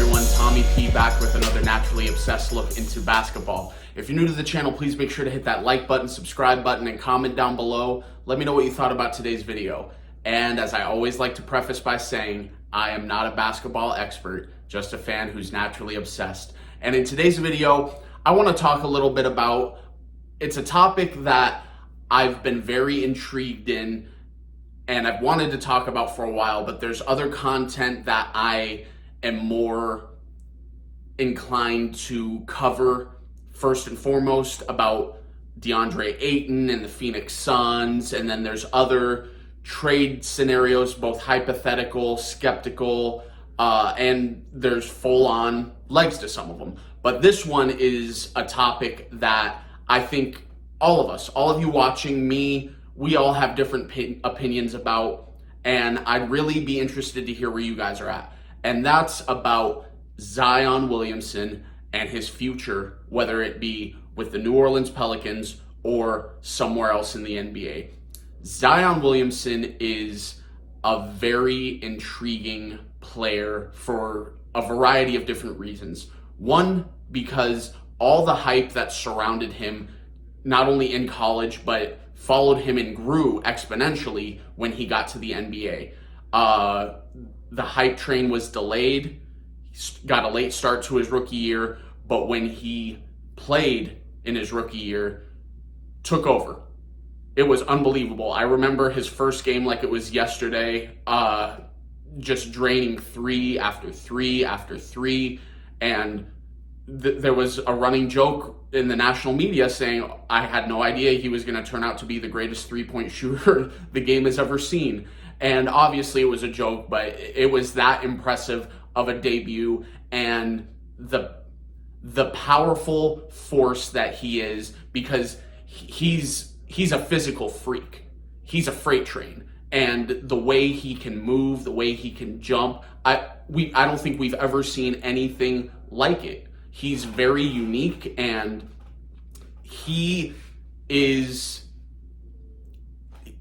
everyone, Tommy P back with another naturally obsessed look into basketball. If you're new to the channel, please make sure to hit that like button, subscribe button, and comment down below. Let me know what you thought about today's video. And as I always like to preface by saying, I am not a basketball expert, just a fan who's naturally obsessed. And in today's video, I want to talk a little bit about, it's a topic that I've been very intrigued in and I've wanted to talk about for a while, but there's other content that I am more inclined to cover. First and foremost, about DeAndre Ayton and the Phoenix Suns, and then there's other trade scenarios, both hypothetical, skeptical, and there's full-on legs to some of them. But this one is a topic that I think all of us, all of you watching me, we all have different opinions about, and I'd really be interested to hear where you guys are at. And that's about Zion Williamson and his future, whether it be with the New Orleans Pelicans or somewhere else in the NBA. Zion Williamson is a very intriguing player for a variety of different reasons. One, because all the hype that surrounded him, not only in college, but followed him and grew exponentially when he got to the NBA. The hype train was delayed. He got a late start to his rookie year, but when he played in his rookie year, took over. It was unbelievable. I remember his first game like it was yesterday, just draining three after three after three, and there was a running joke in the national media saying I had no idea he was going to turn out to be the greatest three-point shooter the game has ever seen. And obviously it was a joke, but it was that impressive of a debut, and the powerful force that he is, because he's a physical freak. He's a freight train, and the way he can move, the way he can jump, I don't think we've ever seen anything like it. He's very unique, and he's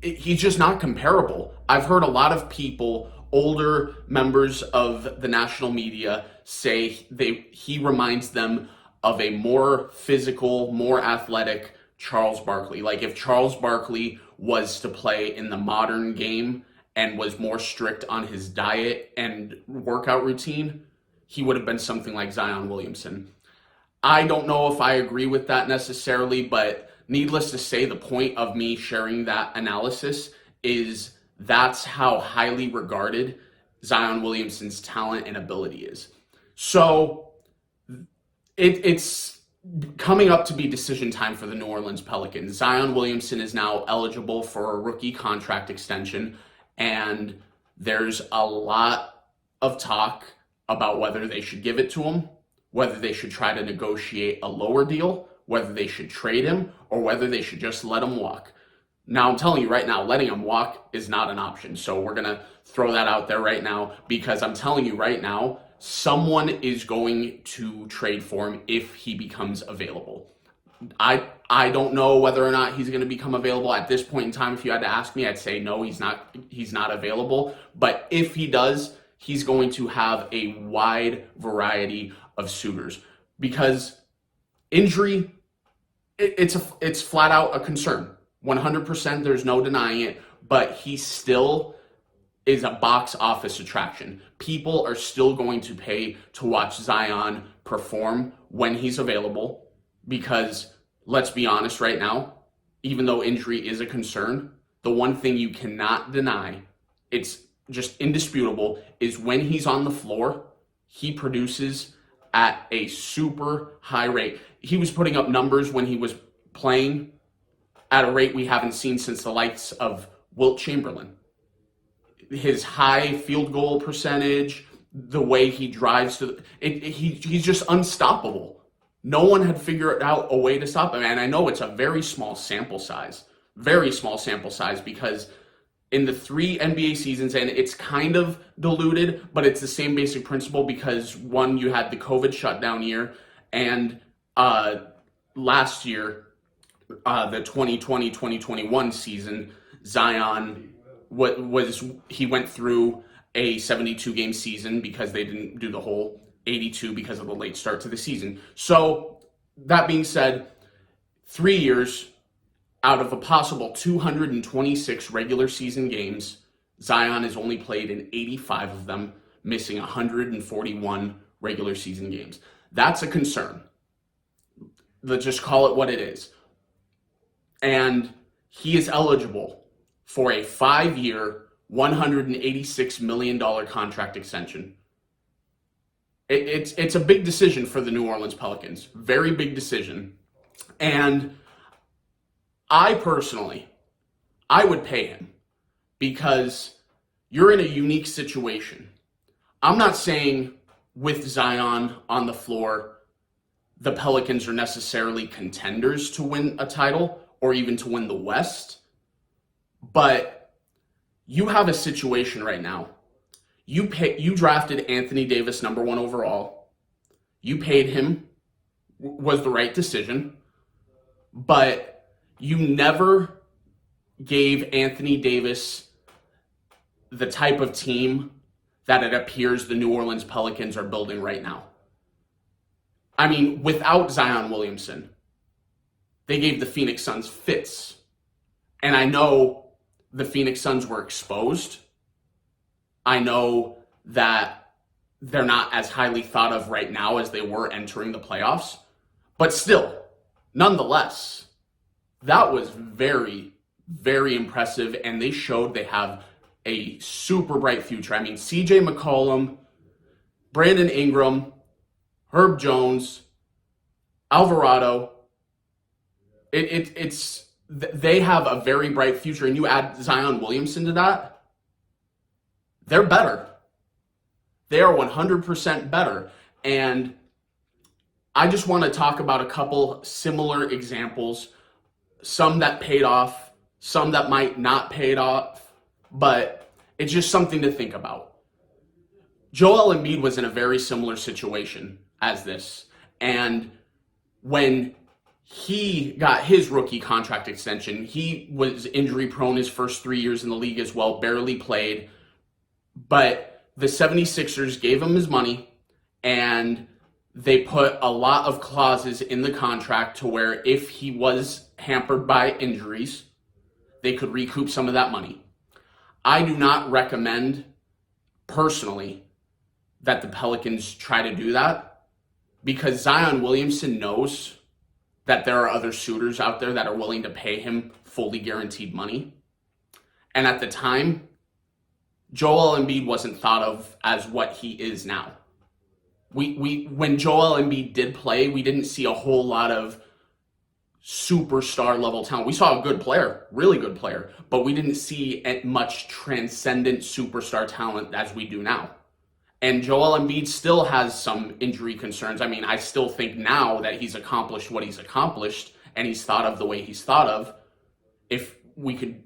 just not comparable. I've heard a lot of people, older members of the national media, say he reminds them of a more physical, more athletic Charles Barkley. Like if Charles Barkley was to play in the modern game and was more strict on his diet and workout routine, he would have been something like Zion Williamson. I don't know if I agree with that necessarily, but needless to say, the point of me sharing that analysis is that's how highly regarded Zion Williamson's talent and ability is. So it's coming up to be decision time for the New Orleans Pelicans. Zion Williamson is now eligible for a rookie contract extension, and there's a lot of talk about whether they should give it to him, whether they should try to negotiate a lower deal, whether they should trade him, or whether they should just let him walk. Now, I'm telling you right now, letting him walk is not an option. So we're going to throw that out there right now, because I'm telling you right now, someone is going to trade for him if he becomes available. I don't know whether or not he's going to become available at this point in time. If you had to ask me, I'd say no, he's not available. But if he does, he's going to have a wide variety of suitors, because injury, it's flat out a concern. 100%, there's no denying it, but he still is a box office attraction. People are still going to pay to watch Zion perform when he's available, because let's be honest right now, even though injury is a concern, the one thing you cannot deny, it's just indisputable, is when he's on the floor, he produces at a super high rate. He was putting up numbers when he was playing at a rate we haven't seen since the likes of Wilt Chamberlain. His high field goal percentage, the way he drives he's just unstoppable. No one had figured out a way to stop him. And I know it's a very small sample size, because in the 3 NBA seasons, and it's kind of diluted, but it's the same basic principle, because one, you had the COVID shutdown year, and last year, the 2020-2021 season, Zion he went through a 72 game season because they didn't do the whole 82 because of the late start to the season. So that being said, 3 years out of a possible 226 regular season games, Zion has only played in 85 of them, missing 141 regular season games. That's a concern. Let's just call it what it is. And he is eligible for a 5-year, $186 million contract extension. It's a big decision for the New Orleans Pelicans. Very big decision. And I personally, I would pay him because you're in a unique situation. I'm not saying with Zion on the floor, the Pelicans are necessarily contenders to win a title or even to win the West. But you have a situation right now. You drafted Anthony Davis number 1 overall. You paid him, was the right decision. But you never gave Anthony Davis the type of team that it appears the New Orleans Pelicans are building right now. I mean, without Zion Williamson, they gave the Phoenix Suns fits. And I know the Phoenix Suns were exposed. I know that they're not as highly thought of right now as they were entering the playoffs. But still, nonetheless, that was very, very impressive. And they showed they have a super bright future. I mean, CJ McCollum, Brandon Ingram, Herb Jones, Alvarado. They have a very bright future, and you add Zion Williamson to that, they're better. They are 100% better. And I just want to talk about a couple similar examples, some that paid off, some that might not paid off, but it's just something to think about. Joel Embiid was in a very similar situation as this. And when he got his rookie contract extension, he was injury prone his first 3 years in the league as well, barely played. But the 76ers gave him his money, and they put a lot of clauses in the contract to where if he was hampered by injuries, they could recoup some of that money. I do not recommend, personally, that the Pelicans try to do that, because Zion Williamson knows that there are other suitors out there that are willing to pay him fully guaranteed money. And at the time, Joel Embiid wasn't thought of as what he is now. When Joel Embiid did play, we didn't see a whole lot of superstar level talent. We saw a good player, really good player, but we didn't see much transcendent superstar talent as we do now. And Joel Embiid still has some injury concerns. I mean, I still think now that he's accomplished what he's accomplished and he's thought of the way he's thought of, if we could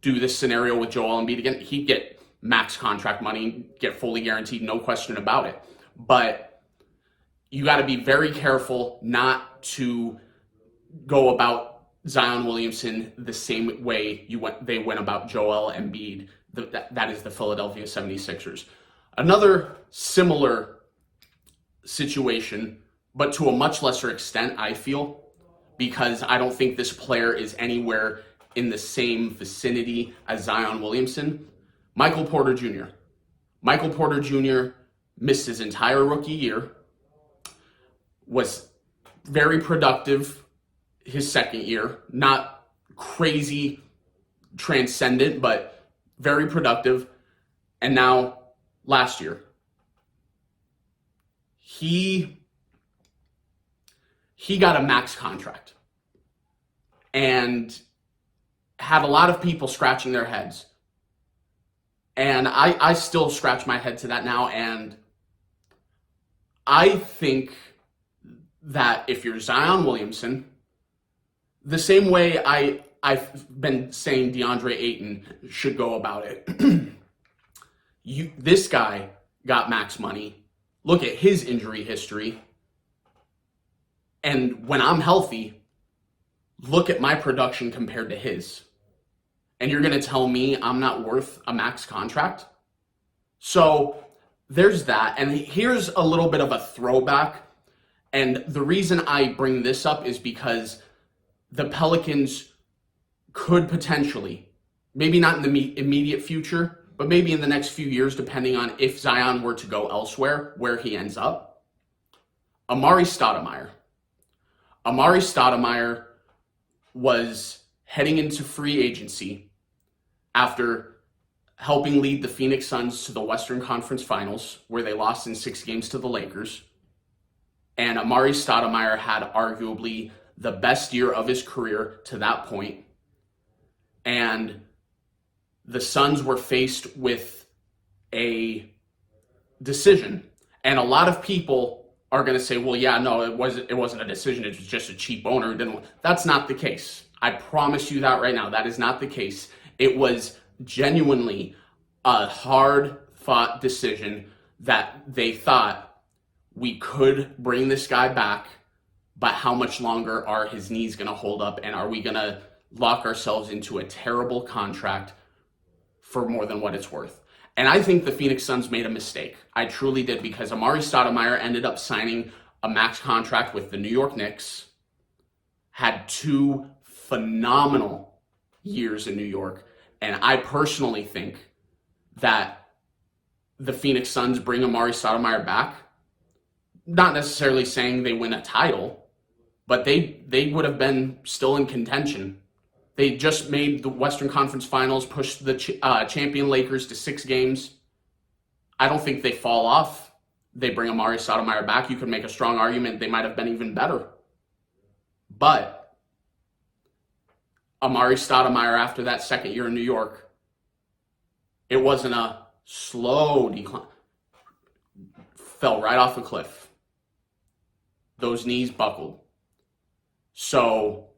do this scenario with Joel Embiid again, he'd get max contract money, get fully guaranteed, no question about it. But you got to be very careful not to go about Zion Williamson the same way they went about Joel Embiid. That is the Philadelphia 76ers. Another similar situation, but to a much lesser extent, I feel, because I don't think this player is anywhere in the same vicinity as Zion Williamson, Michael Porter Jr. Michael Porter Jr. missed his entire rookie year, was very productive his second year, not crazy transcendent, but very productive. And now last year, he got a max contract and had a lot of people scratching their heads. And I still scratch my head to that now. And I think that if you're Zion Williamson, the same way I've been saying DeAndre Ayton should go about it, this guy got max money. Look at his injury history. And when I'm healthy, look at my production compared to his. And you're going to tell me I'm not worth a max contract? So there's that. And here's a little bit of a throwback. And the reason I bring this up is because the Pelicans could potentially, maybe not in the immediate future, but maybe in the next few years, depending on if Zion were to go elsewhere, where he ends up. Amari Stoudemire. Amari Stoudemire was heading into free agency after helping lead the Phoenix Suns to the Western Conference Finals, where they lost in 6 games to the Lakers. And Amari Stoudemire had arguably the best year of his career to that point. And the Suns were faced with a decision. And a lot of people are going to say, well, yeah, no, it wasn't a decision. It was just a cheap owner. That's not the case. I promise you that right now. That is not the case. It was genuinely a hard-fought decision that they thought, we could bring this guy back, but how much longer are his knees going to hold up? And are we going to lock ourselves into a terrible contract for more than what it's worth? And I think the Phoenix Suns made a mistake. I truly did, because Amari Stoudemire ended up signing a max contract with the New York Knicks, had 2 phenomenal years in New York. And I personally think that the Phoenix Suns bring Amari Stoudemire back, not necessarily saying they win a title, but they would have been still in contention. They just made the Western Conference Finals, pushed the champion Lakers to 6 games. I don't think they fall off. They bring Amari Stoudemire back. You could make a strong argument they might have been even better. But Amari Stoudemire, after that second year in New York, it wasn't a slow decline. Fell right off a cliff. Those knees buckled. So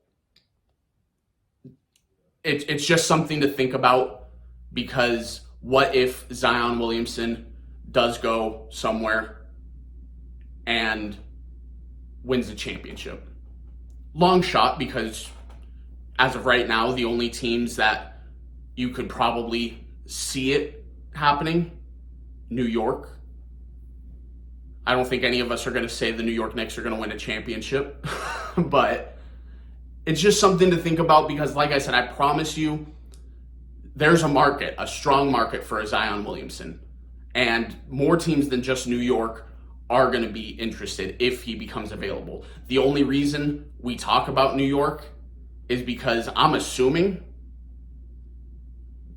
it's just something to think about, because what if Zion Williamson does go somewhere and wins the championship? Long shot, because as of right now, the only teams that you could probably see it happening, New York. I don't think any of us are going to say the New York Knicks are going to win a championship, but it's just something to think about, because like I said, I promise you, there's a market, a strong market for a Zion Williamson, and more teams than just New York are going to be interested if he becomes available. The only reason we talk about New York is because I'm assuming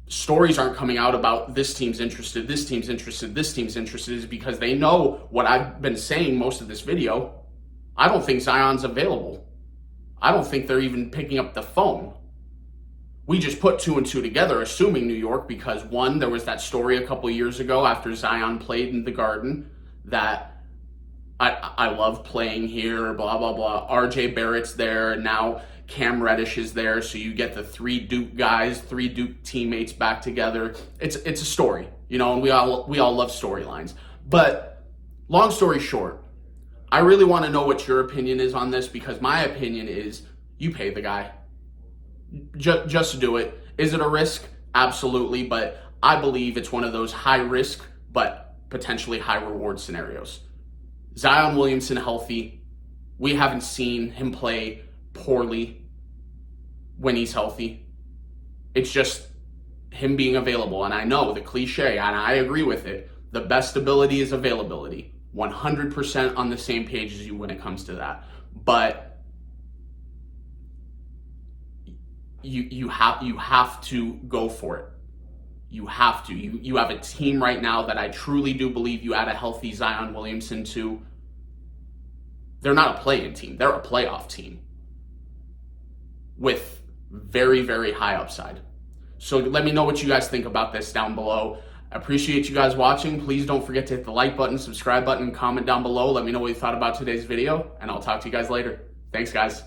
stories aren't coming out about this team's interested, this team's interested, this team's interested, is because they know what I've been saying most of this video. I don't think Zion's available. I don't think they're even picking up the phone. We just put 2 and 2 together, assuming New York, because one, there was that story a couple years ago after Zion played in the Garden that I love playing here, blah, blah, blah. RJ Barrett's there, and now Cam Reddish is there, so you get the 3 Duke guys, 3 Duke teammates back together. It's a story, and we all love storylines. But long story short, I really want to know what your opinion is on this, because my opinion is you pay the guy. Just do it. Is it a risk? Absolutely, but I believe it's one of those high risk but potentially high reward scenarios. Zion Williamson healthy. We haven't seen him play poorly when he's healthy. It's just him being available. And I know the cliche, and I agree with it, the best ability is availability. 100% on the same page as you when it comes to that. But you have to go for it. You have to. You have a team right now that I truly do believe you add a healthy Zion Williamson to. They're not a play-in team. They're a playoff team with very, very high upside. So let me know what you guys think about this down below. I appreciate you guys watching. Please don't forget to hit the like button, subscribe button, comment down below. Let me know what you thought about today's video, and I'll talk to you guys later. Thanks, guys.